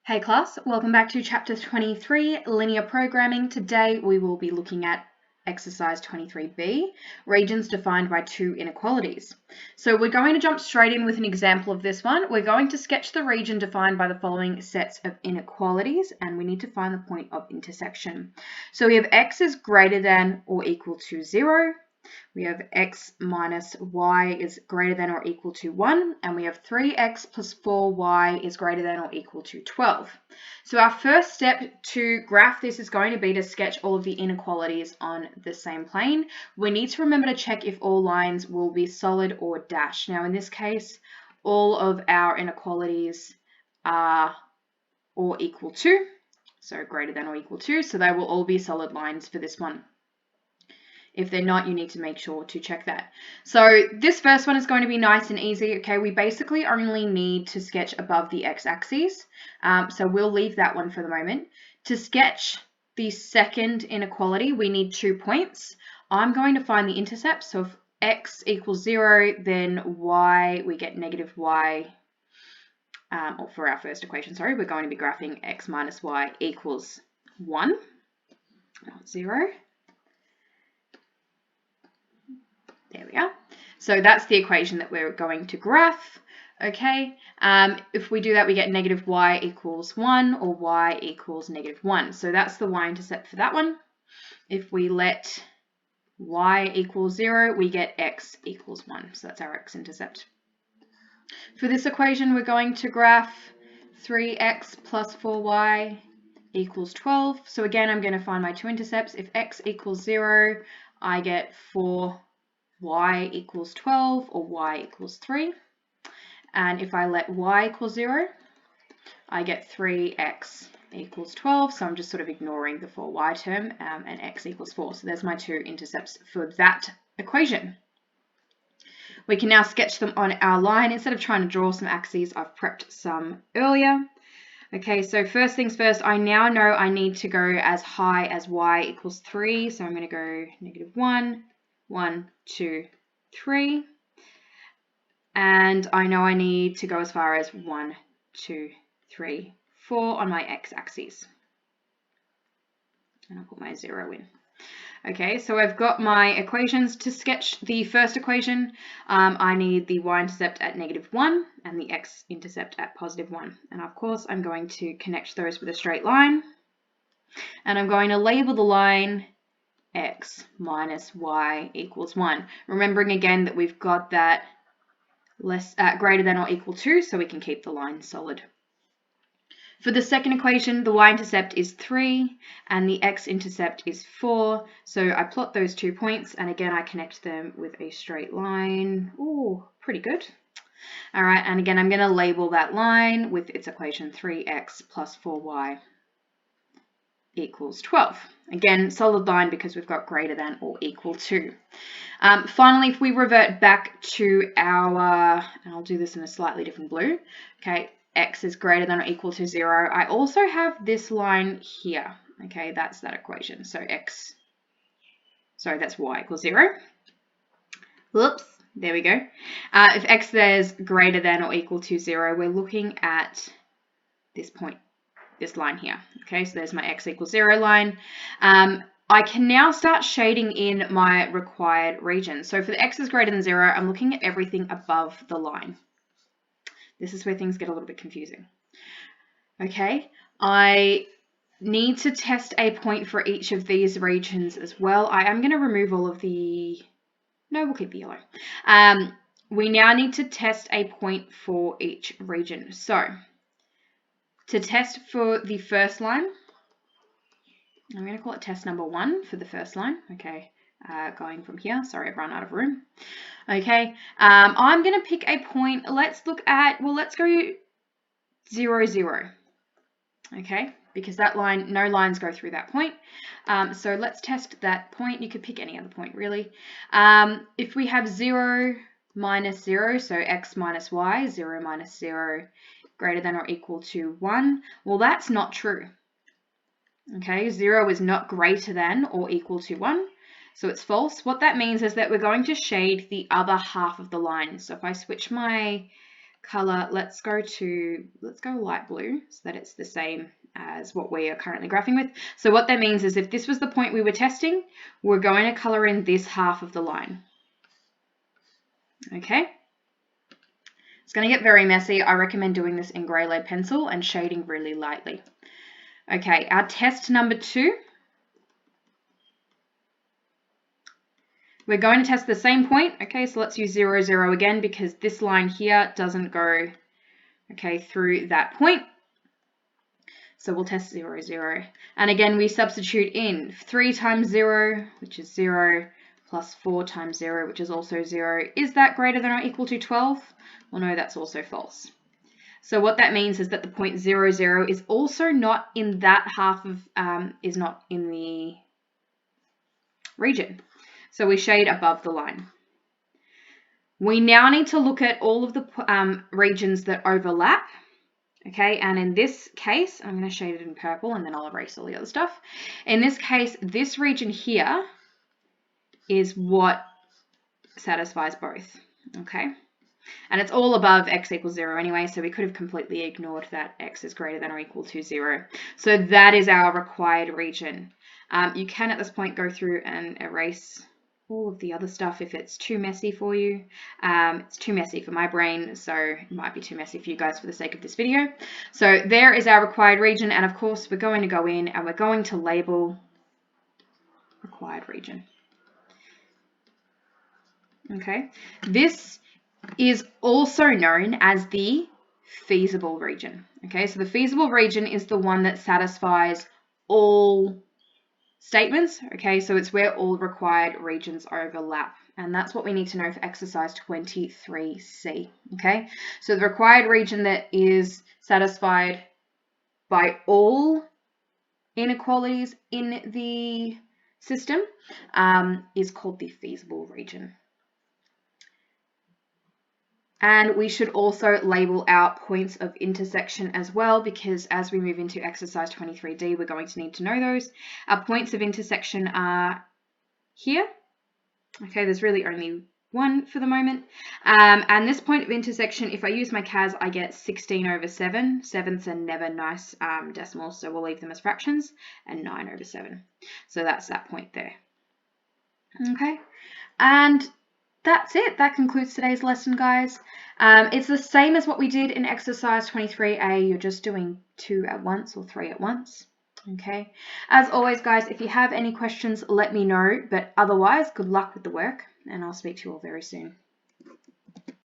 Hey class, welcome back to chapter 23, linear programming. Today we will be looking at exercise 23b, regions defined by two inequalities. So we're going to jump straight in with an example of this one. We're going to sketch the region defined by the following sets of inequalities, and we need to find the point of intersection. So we have x is greater than or equal to 0. We have x minus y is greater than or equal to 1, and we have 3x plus 4y is greater than or equal to 12. So our first step to graph this is going to be to sketch all of the inequalities on the same plane. We need to remember to check if all lines will be solid or dashed. Now in this case, all of our inequalities are or equal to, so greater than or equal to, so they will all be solid lines for this one. If they're not, you need to make sure to check that. So this first one is going to be nice and easy. Okay, we basically only need to sketch above the x-axis. So we'll leave that one for the moment. To sketch the second inequality, we need 2 points. I'm going to find the intercept. So if x equals 0, then y, we get negative y. Or for our first equation, sorry, we're going to be graphing x minus y equals 1, not 0. There we are. So that's the equation that we're going to graph. Okay, if we do that, we get negative y equals 1 or y equals negative 1. So that's the y-intercept for that one. If we let y equal 0, we get x equals 1. So that's our x-intercept. For this equation, we're going to graph 3x plus 4y equals 12. So again, I'm going to find my two intercepts. If x equals 0, I get 4y equals 12 or y equals 3. And if I let y equal 0, I get 3x equals 12. So I'm just sort of ignoring the 4y term and x equals 4. So there's my two intercepts for that equation. We can now sketch them on our line. Instead of trying to draw some axes, I've prepped some earlier. Okay, so first things first, I now know I need to go as high as y equals 3. So I'm going to go negative 1, 1, 2, 3. And I know I need to go as far as 1, 2, 3, 4 on my x-axis. And I'll put my 0 in. Okay, so I've got my equations. To sketch the first equation, I need the y-intercept at negative 1 and the x-intercept at positive 1. And of course, I'm going to connect those with a straight line. And I'm going to label the line x minus y equals 1. Remembering again that we've got that greater than or equal to, so we can keep the line solid. For the second equation, the y-intercept is 3 and the x-intercept is 4. So I plot those 2 points and again I connect them with a straight line. Ooh, pretty good. All right, and again I'm going to label that line with its equation 3x plus 4y equals 12. Again, solid line because we've got greater than or equal to. Finally, if we revert back to our, and I'll do this in a slightly different blue, okay, x is greater than or equal to 0. I also have this line here, okay, that's that equation. So that's y equals 0. Whoops, there we go. If x is greater than or equal to 0, we're looking at this point, this line here. Okay, so there's my x equals 0 line. I can now start shading in my required region. So for the x is greater than 0, I'm looking at everything above the line. This is where things get a little bit confusing. Okay, I need to test a point for each of these regions as well. I am going to remove all of the, no, we'll keep the yellow. We now need to test a point for each region. So to test for the first line, I'm going to call it test number 1 for the first line. Okay, going from here. Sorry, I've run out of room. Okay, I'm going to pick a point. Let's look at, well, let's go 0, 0. Okay, because that line, no lines go through that point. So let's test that point. You could pick any other point, really. If we have 0 minus 0, so x minus y, 0 minus 0 greater than or equal to 1, well, that's not true. Okay, 0 is not greater than or equal to 1, so it's false. What that means is that we're going to shade the other half of the line. So if I switch my color, let's go light blue so that it's the same as what we are currently graphing with. So what that means is if this was the point we were testing, we're going to color in this half of the line. Okay. It's going to get very messy. I recommend doing this in grey lead pencil and shading really lightly. Okay, our test number 2. We're going to test the same point. Okay, so let's use 0, 0 again because this line here doesn't go, okay, through that point. So we'll test 0, 0. And again, we substitute in 3 times 0, which is 0, plus 4 times 0, which is also 0. Is that greater than or equal to 12? Well, no, that's also false. So what that means is that the point 0, 0 is also not in that half of, is not in the region. So we shade above the line. We now need to look at all of the regions that overlap. Okay, and in this case, I'm going to shade it in purple and then I'll erase all the other stuff. In this case, this region here is what satisfies both. Okay, and it's all above x equals 0 anyway, so we could have completely ignored that x is greater than or equal to 0. So that is our required region. You can at this point go through and erase all of the other stuff if it's too messy for you. It's too messy for my brain, so it might be too messy for you guys for the sake of this video. So there is our required region, and of course we're going to go in and we're going to label required region. Okay, this is also known as the feasible region. Okay, so the feasible region is the one that satisfies all statements. Okay, so it's where all required regions overlap, and that's what we need to know for exercise 23C. Okay, so the required region that is satisfied by all inequalities in the system is called the feasible region. And we should also label our points of intersection as well, because as we move into exercise 23D, we're going to need to know those. Our points of intersection are here. Okay, there's really only one for the moment. And this point of intersection, if I use my CAS, I get 16 over 7. Sevenths are never nice decimals, so we'll leave them as fractions, and 9 over 7. So that's that point there. Okay, and that's it. That concludes today's lesson, guys. It's the same as what we did in exercise 23A. You're just doing 2 at once or 3 at once. Okay. As always, guys, if you have any questions, let me know. But otherwise, good luck with the work, and I'll speak to you all very soon.